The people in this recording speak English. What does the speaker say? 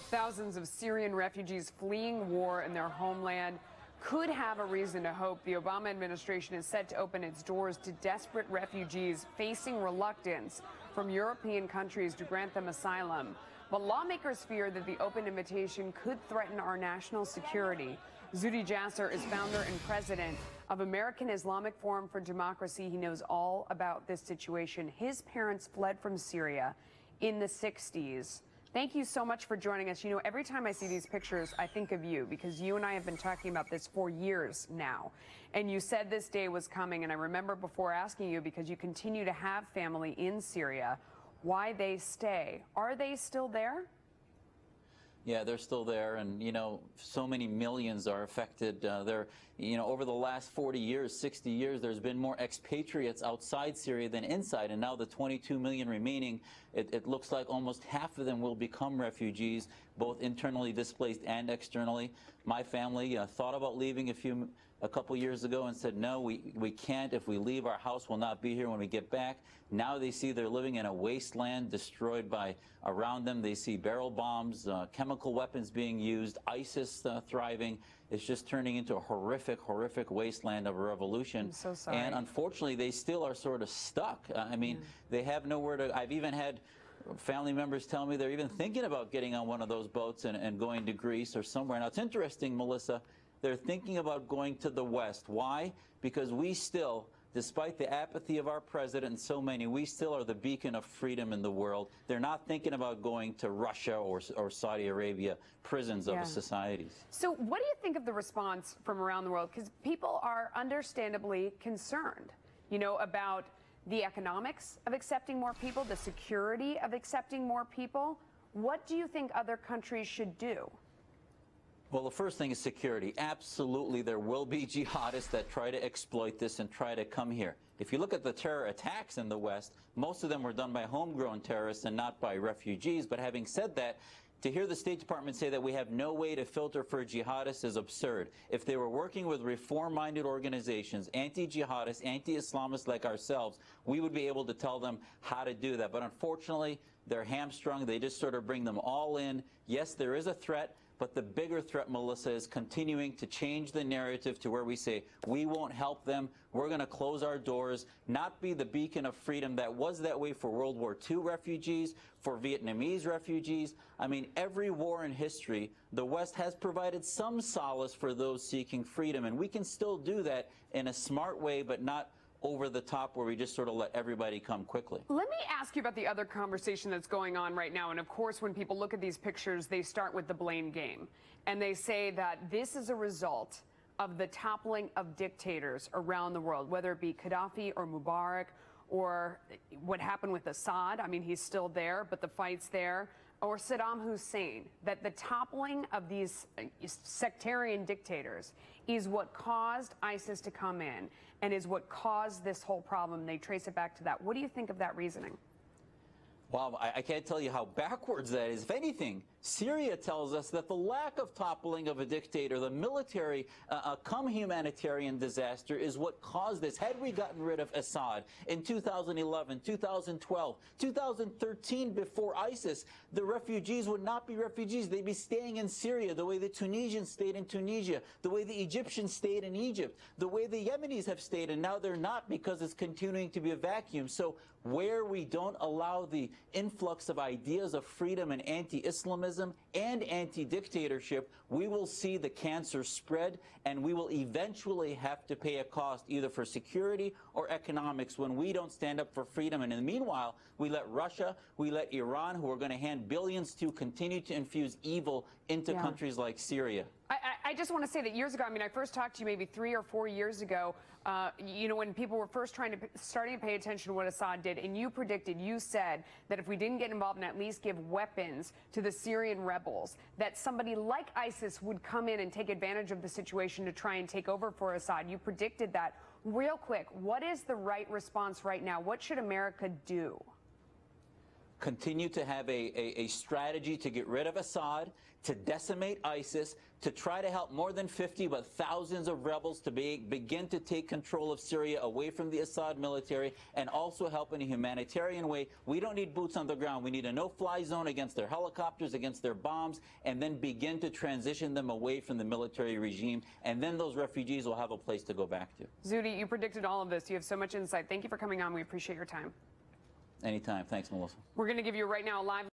Thousands of Syrian refugees fleeing war in their homeland could have a reason to hope. The Obama administration is set to open its doors to desperate refugees facing reluctance from European countries to grant them asylum. But lawmakers fear that the open invitation could threaten our national security. Zuhdi Jasser is founder and president of American Islamic Forum for Democracy. He knows all about this situation. His parents fled from Syria in the 60s. Thank you so much for joining us. You know, every time I see these pictures, I think of you because you and I have been talking about this for years now. And you said this day was coming, and I remember before asking you, because you continue to have family in Syria, why they stay. Are they still there? Yeah, they're still there, and you know, so many millions are affected. Over the last 40 years, 60 years, there's been more expatriates outside Syria than inside, and now the 22 million remaining, it looks like almost half of them will become refugees, both internally displaced and externally. My family thought about leaving a couple years ago and said, no, we can't. If we leave, our house will not be here when we get back. Now they see they're living in a wasteland destroyed by around them. They see barrel bombs, chemical weapons being used, ISIS thriving. It's just turning into a horrific, horrific wasteland of a revolution. I'm so sorry. And unfortunately, they still are sort of stuck. They have nowhere to. I've even had family members tell me they're even thinking about getting on one of those boats and going to Greece or somewhere. Now, it's interesting, Melissa, they're thinking about going to the West. Why? Because we still, despite the apathy of our president and so many, we still are the beacon of freedom in the world. They're not thinking about going to Russia or Saudi Arabia, prisons of societies. So what do you think of the response from around the world? Because people are understandably concerned, about the economics of accepting more people, the security of accepting more people. What do you think other countries should do? Well, the first thing is security. Absolutely, there will be jihadists that try to exploit this and try to come here. If you look at the terror attacks in the West, most of them were done by homegrown terrorists and not by refugees. But having said that, to hear the State Department say that we have no way to filter for jihadists is absurd. If they were working with reform-minded organizations, anti-jihadists, anti-Islamists like ourselves, we would be able to tell them how to do that. But unfortunately, they're hamstrung. They just sort of bring them all in. Yes, there is a threat. But the bigger threat, Melissa, is continuing to change the narrative to where we say we won't help them, we're going to close our doors, not be the beacon of freedom that was that way for World War II refugees, for Vietnamese refugees. I mean, every war in history, the West has provided some solace for those seeking freedom, and we can still do that in a smart way, but not over the top where we just sort of let everybody come quickly. Let me ask you about the other conversation that's going on right now. And of course, when people look at these pictures, they start with the blame game. And they say that this is a result of the toppling of dictators around the world, whether it be Gaddafi or Mubarak or what happened with Assad. I mean, he's still there, but the fight's there. Or Saddam Hussein, that the toppling of these sectarian dictators is what caused ISIS to come in and is what caused this whole problem. They trace it back to that. What do you think of that reasoning? Wow, I can't tell you how backwards that is. If anything, Syria tells us that the lack of toppling of a dictator, the military come humanitarian disaster is what caused this. Had we gotten rid of Assad in 2011, 2012, 2013 before ISIS, the refugees would not be refugees. They'd be staying in Syria the way the Tunisians stayed in Tunisia, the way the Egyptians stayed in Egypt, the way the Yemenis have stayed, and now they're not because it's continuing to be a vacuum. So where we don't allow the influx of ideas of freedom and anti-Islamism and anti-dictatorship, we will see the cancer spread, and we will eventually have to pay a cost either for security or economics when we don't stand up for freedom. And in the meanwhile, we let Russia, we let Iran, who are going to hand billions to, continue to infuse evil into countries like Syria. I just want to say that years ago, I mean, I first talked to you maybe 3 or 4 years ago, when people were first starting to pay attention to what Assad did, and you predicted, you said that if we didn't get involved and at least give weapons to the Syrian rebels, that somebody like ISIS would come in and take advantage of the situation to try and take over for Assad. You predicted that. Real quick, what is the right response right now? What should America do? Continue to have a strategy to get rid of Assad, to decimate ISIS, to try to help more than 50 but thousands of rebels to begin to take control of Syria away from the Assad military, and also help in a humanitarian way. We don't need boots on the ground. We need a no-fly zone against their helicopters, against their bombs, and then begin to transition them away from the military regime, and then those refugees will have a place to go back to. Zuhdi, you predicted all of this. You have so much insight. Thank you for coming on. We appreciate your time. Anytime. Thanks, Melissa. We're going to give you right now a live